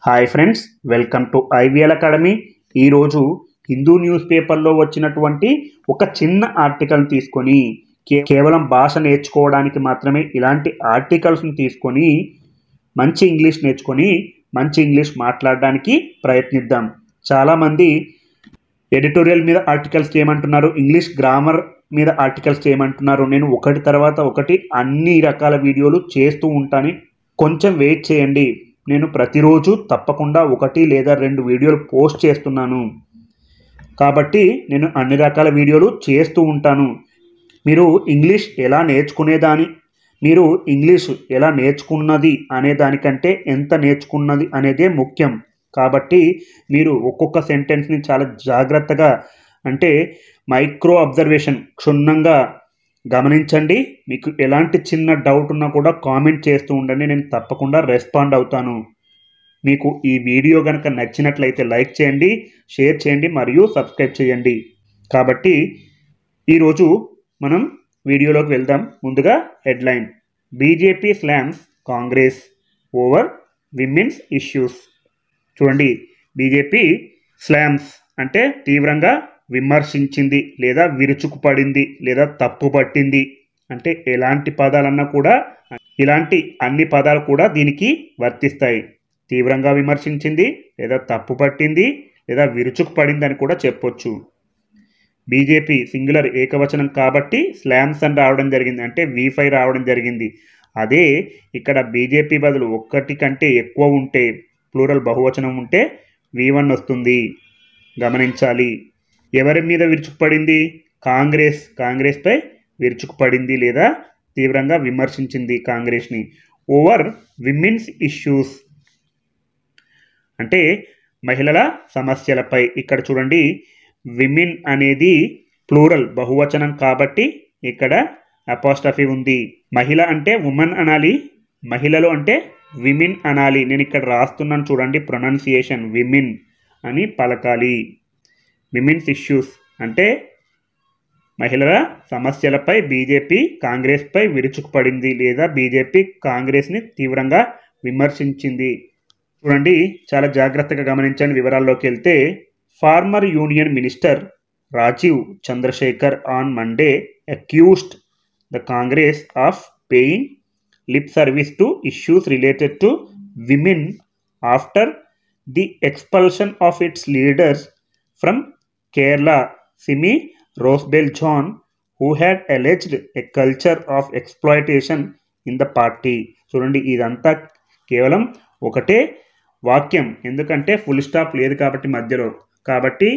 Hi friends, welcome to IVL academy. ఈరోజు Hindu news పేపర్లో వచ్చినటువంటి ఒక చిన్న ఆర్టికల్ తీసుకొని కేవలం భాష నేర్చుకోవడానికి మాత్రమే ఇలాంటి ఆర్టికల్స్ని తీసుకొని మంచి ఇంగ్లీష్ నేర్చుకొని మంచి ఇంగ్లీష్ మాట్లాడడానికి ప్రయత్నిద్దాం. చాలామంది ఎడిటోరియల్ మీద ఆర్టికల్స్ చేయమంటున్నారు, ఇంగ్లీష్ గ్రామర్ మీద ఆర్టికల్స్ చేయమంటున్నారు. నేను ఒకటి తర్వాత ఒకటి అన్ని రకాల వీడియోలు చేస్తూ ఉంటాను. కొంచెం వెయిట్ చేయండి. నేను ప్రతిరోజు తప్పకుండా 1 లేదా 2 వీడియోలు పోస్ట్ చేస్తున్నాను. కాబట్టి నేను అన్ని రకాల వీడియోలు చేస్తూ ఉంటాను. మీరు ఇంగ్లీష్ ఎలా నేర్చుకున్నది అనే దానికంటే ఎంత నేర్చుకున్నది అనేదే ముఖ్యం. కాబట్టి మీరు ఒక్కొక్క సెంటెన్స్ని చాలా జాగ్రత్తగా, అంటే మైక్రో అబ్జర్వేషన్, క్షుణ్ణంగా గమనించండి. మీకు ఎలాంటి చిన్న డౌట్ ఉన్నా కూడా కామెంట్ చేస్తూ ఉండండి, నేను తప్పకుండా రెస్పాండ్ అవుతాను. మీకు ఈ వీడియో కనుక నచ్చినట్లయితే లైక్ చేయండి, షేర్ చేయండి మరియు సబ్స్క్రైబ్ చేయండి. కాబట్టి ఈరోజు మనం వీడియోలోకి వెళ్దాం. ముందుగా headline: BJP slams Congress over women's issues. చూడండి, బీజేపీ స్లామ్స్ అంటే తీవ్రంగా విమర్శించింది లేదా విరుచుకుపడింది లేదా తప్పుపట్టింది. అంటే ఎలాంటి పదాలన్నా కూడా, ఇలాంటి అన్ని పదాలు కూడా దీనికి వర్తిస్తాయి. తీవ్రంగా విమర్శించింది లేదా తప్పుపట్టింది లేదా విరుచుకుపడింది అని కూడా చెప్పొచ్చు. బీజేపీ సింగులర్ ఏకవచనం కాబట్టి స్లామ్స్ అని రావడం జరిగింది, అంటే V5 రావడం జరిగింది. అదే ఇక్కడ బీజేపీ బదులు ఒక్కటి కంటే ఎక్కువ ఉంటే, ప్లూరల్ బహువచనం ఉంటే V1 వస్తుంది. గమనించాలి. ఎవరి మీద విరుచుకుపడింది? కాంగ్రెస్పై విరుచుకుపడింది లేదా తీవ్రంగా విమర్శించింది కాంగ్రెస్ని. ఓవర్ విమెన్స్ ఇష్యూస్ అంటే మహిళల సమస్యలపై. ఇక్కడ చూడండి, విమెన్ అనేది ప్లూరల్ బహువచనం కాబట్టి ఇక్కడ అపాస్ట్రఫీ ఉంది. మహిళ అంటే ఉమెన్ అనాలి, మహిళలు అంటే విమెన్ అనాలి. నేను ఇక్కడ రాస్తున్నాను చూడండి, ప్రొనౌన్సియేషన్ విమెన్ అని పలకాలి. విమెన్స్ ఇష్యూస్ అంటే మహిళల సమస్యలపై బీజేపీ కాంగ్రెస్పై విరుచుకుపడింది లేదా బీజేపీ కాంగ్రెస్ని తీవ్రంగా విమర్శించింది. చూడండి, చాలా జాగ్రత్తగా గమనించండి. వివరాల్లోకి వెళ్తే, former union minister Rajeev Chandrasekhar on Monday accused the Congress of paying lip service to issues related to women after the expulsion of its leaders from Kerala, Simi Rosbel John, who had alleged a culture of exploitation in the party. చూడండి, ఇదంతా కేవలం ఒకటే వాక్యం, ఎందుకంటే full stop లేదు కాబట్టి మధ్యలో. కాబట్టి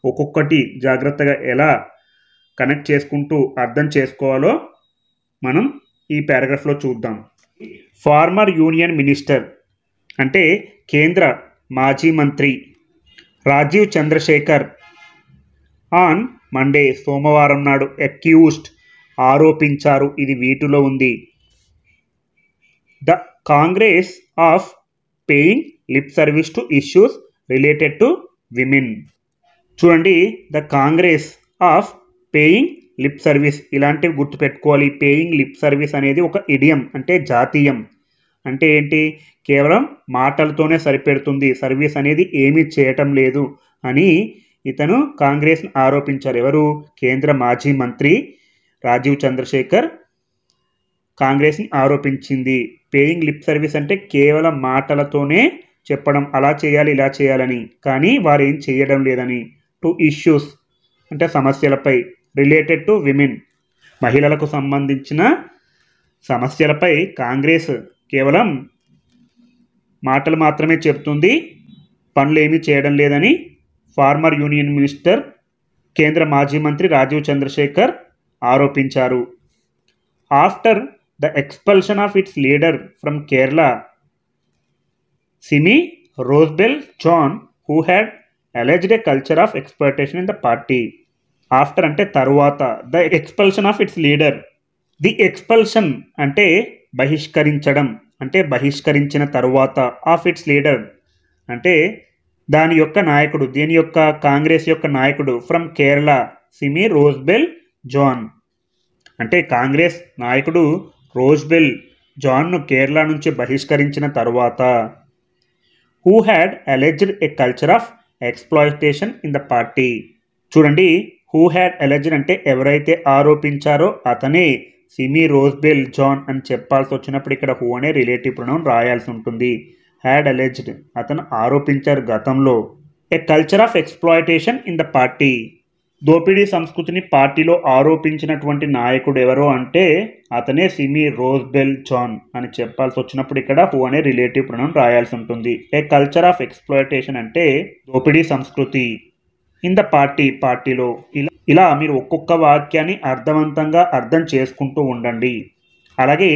ఒక్కొక్కటి జాగ్రత్తగా ఎలా కనెక్ట్ చేసుకుంటూ అర్థం చేసుకోవాలో మనం ఈ పారాగ్రాఫ్లో చూద్దాం. ఫార్మర్ యూనియన్ మినిస్టర్ అంటే కేంద్ర మాజీ మంత్రి రాజీవ్ చంద్రశేఖర్ ఆన్ మండే సోమవారం నాడు అక్యూజ్డ్ ఆరోపించారు, ఇది వీటిలో ఉంది, the Congress of paying lip service to issues related to women. చూడండి, the Congress of paying lip service, ఇలాంటివి గుర్తుపెట్టుకోవాలి. పేయింగ్ లిప్ సర్వీస్ అనేది ఒక ఇడియం, అంటే జాతీయం. అంటే ఏంటి? కేవలం మాటలతోనే సరిపెడుతుంది, సర్వీస్ అనేది ఏమీ చేయటం లేదు అని ఇతను కాంగ్రెస్ని ఆరోపించారు. ఎవరు? కేంద్ర మాజీ మంత్రి రాజీవ్ చంద్రశేఖర్ కాంగ్రెస్ని ఆరోపించింది. పేయింగ్ లిప్ సర్వీస్ అంటే కేవలం మాటలతోనే చెప్పడం, అలా చేయాలి ఇలా చేయాలని, కానీ వారు ఏం చేయడం లేదని. టు ఇష్యూస్ అంటే సమస్యలపై, రిలేటెడ్ టు విమెన్ మహిళలకు సంబంధించిన సమస్యలపై కాంగ్రెస్ కేవలం మాటలు మాత్రమే చెప్తుంది, పనులు ఏమీ చేయడం లేదని ఫార్మర్ యూనియన్ మినిస్టర్ కేంద్ర మాజీ మంత్రి రాజీవ్ చంద్రశేఖర్ ఆరోపించారు. After the expulsion of its leader from Kerala Simi Rosebell John, who had alleged a culture of exploitation in the party. After అంటే తరువాత, the expulsion of its leader, the expulsion అంటే బహిష్కరించడం, అంటే బహిష్కరించిన తరువాత, ఆఫ్ ఇట్స్ లీడర్ అంటే దాని యొక్క నాయకుడు, దీని యొక్క కాంగ్రెస్ యొక్క నాయకుడు, ఫ్రమ్ కేరళ సిమి రోస్బెల్ జాన్ అంటే కాంగ్రెస్ నాయకుడు రోస్బెల్ జాన్ను కేరళ నుంచి బహిష్కరించిన తరువాత, who had alleged a culture of exploitation in the party. చూడండి, హూ హ్యాడ్ అలెజ్డ్ అంటే ఎవరైతే ఆరోపించారో అతనే సిమి రోజ్బెల్ జాన్ అని చెప్పాల్సి వచ్చినప్పుడు ఇక్కడ హూ అనే రిలేటివ్ ప్రొనౌన్ రాయాల్సి ఉంటుంది. హ్యాడ్ అలెజ్డ్ అతను ఆరోపించారు గతంలో. A culture of exploitation in the party. దోపిడీ సంస్కృతిని పార్టీలో ఆరోపించినటువంటి నాయకుడు ఎవరో అంటే అతనే సిమి రోజ్బెల్ జాన్ అని చెప్పాల్సి వచ్చినప్పుడు ఇక్కడ హూ అనే రిలేటివ్ ప్రొనౌన్ రాయాల్సి ఉంటుంది. ఏ కల్చర్ ఆఫ్ ఎక్స్‌ప్లాయిటేషన్ అంటే దోపిడీ సంస్కృతి. ఇన్ ద పార్టీ పార్టీలో. ఇలా మీరు ఒక్కొక్క వాక్యాన్ని అర్థవంతంగా అర్థం చేసుకుంటూ ఉండండి. అలాగే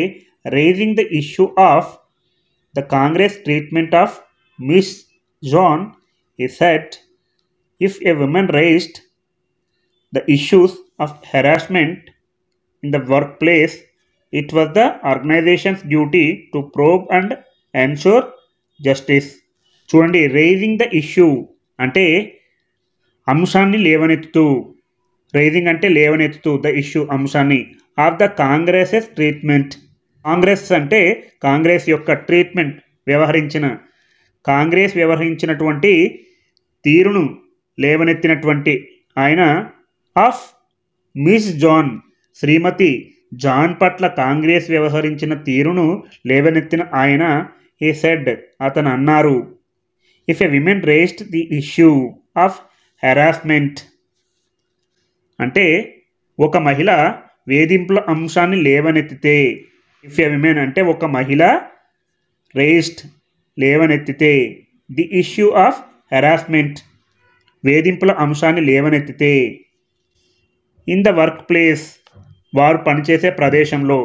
raising the issue of the Congress treatment of Miss John he said, if a woman raised the issues of harassment in the workplace, it was the organization's duty to probe and ensure justice. చూడండి, raising the issue అంటే అంశాన్ని లేవనెత్తుతూ, raising అంటే లేవనెత్తుతూ, the issue అంశాన్ని, of the Congress's treatment. Congress అంటే కాంగ్రెస్ యొక్క treatment Congress వ్యవహరించినటువంటి తీరును లేవనెత్తినటువంటి ఆయన, ఆఫ్ మిస్ జాన్ శ్రీమతి జాన్ పట్ల కాంగ్రెస్ వ్యవహరించిన తీరును లేవనెత్తిన ఆయన, హీ సెడ్ అతను అన్నారు, if a women raised the issue of harassment అంటే ఒక మహిళ వేధింపుల అంశాన్ని లేవనెత్తితే, ఇఫ్ ఎ విమెన్ అంటే ఒక మహిళ రేస్డ్ లేవనెత్తితే, ది ఇష్యూ ఆఫ్ హెరాస్మెంట్ వేధింపుల అంశాన్ని లేవనెత్తితే, ఇన్ ద వర్క్ ప్లేస్ వారు పనిచేసే ప్రదేశంలో,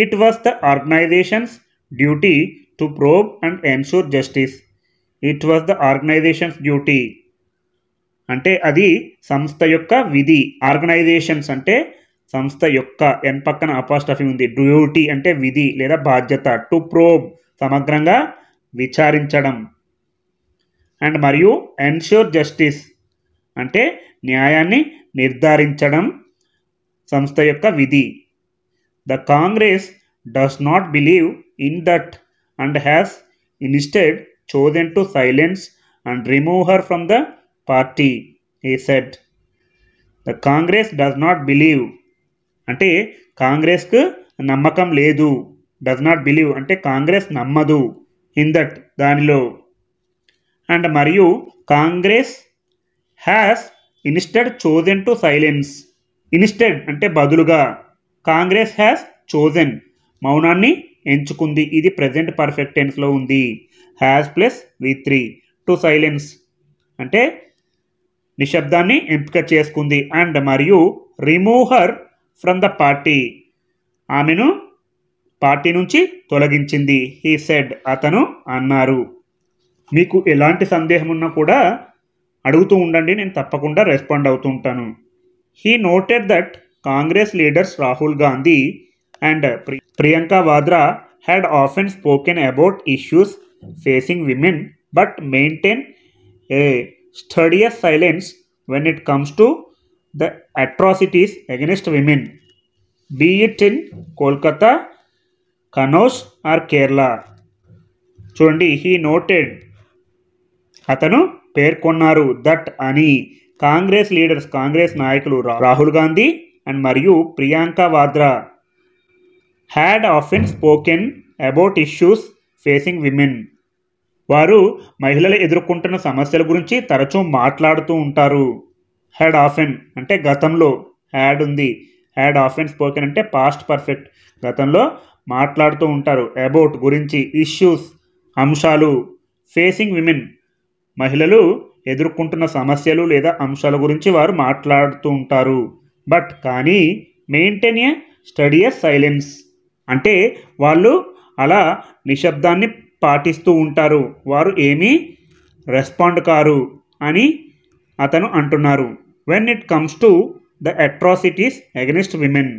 it was the organisation's duty to probe and ensure justice. It was the organisation's duty అంటే అది సంస్థ యొక్క విధి. ఆర్గనైజేషన్స్ అంటే సంస్థ యొక్క, ఎన్ పక్కన అపాస్ట్రఫీ ఉంది. డ్యూటీ అంటే విధి లేదా బాధ్యత. టు ప్రోబ్ సమగ్రంగా విచారించడం. అండ్ మరియు ఎన్ష్యూర్ జస్టిస్ అంటే న్యాయాన్ని నిర్ధారించడం సంస్థ యొక్క విధి. The Congress does not believe in that and has instead chosen to silence and remove her from the party, he said. The Congress does not believe అంటే కాంగ్రెస్కు నమ్మకం లేదు. డస్ నాట్ బిలీవ్ అంటే కాంగ్రెస్ నమ్మదు. ఇన్ దట్ దానిలో. అండ్ మరియు Congress has instead chosen to silence. Instead అంటే బదులుగా. Congress has chosen మౌనాన్ని ఎంచుకుంది. ఇది ప్రెజెంట్ పర్ఫెక్ట్ టెన్స్లో ఉంది. Has plus V3. To silence అంటే నిశ్శబ్దాన్ని ఎంపిక చేసుకుంది. అండ్ మరియు remove her from the party ఆమెను పార్టీ నుంచి తొలగించింది. హీ సెడ్ అతను అన్నారు. మీకు ఎలాంటి సందేహం ఉన్నా కూడా అడుగుతూ ఉండండి, నేను తప్పకుండా రెస్పాండ్ అవుతూ ఉంటాను. He noted that Congress leaders Rahul Gandhi and Priyanka Vadra had often spoken about issues facing women but maintain a studious silence when it comes to the atrocities against women, be it in Kolkata, Kannauj or Kerala. చూడండి, he noted అతను పేర్కొన్నారు, that అని Congress leaders Congress నాయకులు Rahul Gandhi and మరియు Priyanka Vadra had often spoken about issues facing women. వారు మహిళలు ఎదుర్కొంటున్న సమస్యల గురించి తరచూ మాట్లాడుతూ ఉంటారు. హ్యాడ్ ఆఫెన్ అంటే గతంలో, హ్యాడ్ ఉంది. హ్యాడ్ ఆఫెన్ స్పోకెన్ అంటే పాస్ట్ పర్ఫెక్ట్, గతంలో మాట్లాడుతూ ఉంటారు. అబౌట్ గురించి, ఇష్యూస్ అంశాలు, ఫేసింగ్ విమెన్ మహిళలు ఎదుర్కొంటున్న సమస్యలు లేదా అంశాల గురించి వారు మాట్లాడుతూ ఉంటారు. బట్ కానీ మెయింటైన్ ఏ స్టడియస్ సైలెన్స్ అంటే వాళ్ళు అలా నిశ్శబ్దాన్ని పాటిస్తూ ఉంటారు, వారు ఏమీ రెస్పాండ్ కారు అని అతను అంటున్నారు. When it comes to the atrocities against women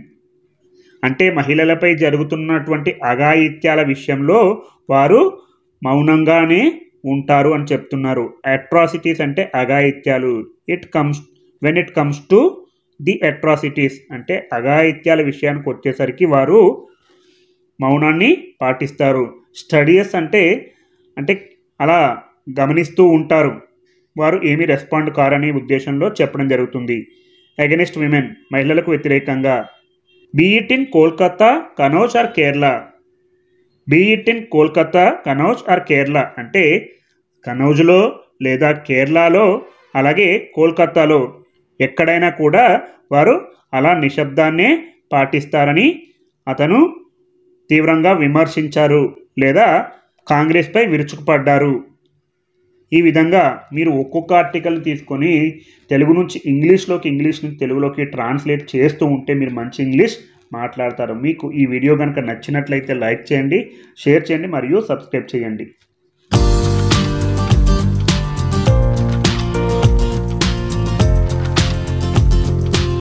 అంటే మహిళలపై జరుగుతున్నటువంటి అఘాయిత్యాల విషయంలో వారు మౌనంగానే ఉంటారు అని చెప్తున్నారు. అట్రాసిటీస్ అంటే అఘాయిత్యాలు. When it comes to the atrocities అంటే అఘాయిత్యాల విషయానికి వచ్చేసరికి వారు మౌనాన్ని పాటిస్తారు. స్టడియస్ అంటే అలా గమనిస్తూ ఉంటారు, వారు ఏమీ రెస్పాండ్ కారని ఉద్దేశంలో చెప్పడం జరుగుతుంది. అగెనిస్ట్ విమెన్, మహిళలకు వ్యతిరేకంగా. Be it in Kolkata, Kannauj or Kerala. Be it in Kolkata, Kannauj or Kerala అంటే కనౌజ్లో లేదా కేరళలో అలాగే కోల్కతాలో ఎక్కడైనా కూడా వారు అలా నిశ్శబ్దాన్నే పాటిస్తారని అతను తీవ్రంగా విమర్శించారు లేదా కాంగ్రెస్పై విరుచుకుపడ్డారు. ఈ విధంగా మీరు ఒక్కొక్క ఆర్టికల్ని తీసుకొని తెలుగు నుంచి ఇంగ్లీష్లోకి, ఇంగ్లీష్ నుంచి తెలుగులోకి ట్రాన్స్లేట్ చేస్తూ ఉంటే మీరు మంచి ఇంగ్లీష్ మాట్లాడతారు. మీకు ఈ వీడియో కనుక నచ్చినట్లయితే లైక్ చేయండి, షేర్ చేయండి మరియు సబ్స్క్రైబ్ చేయండి.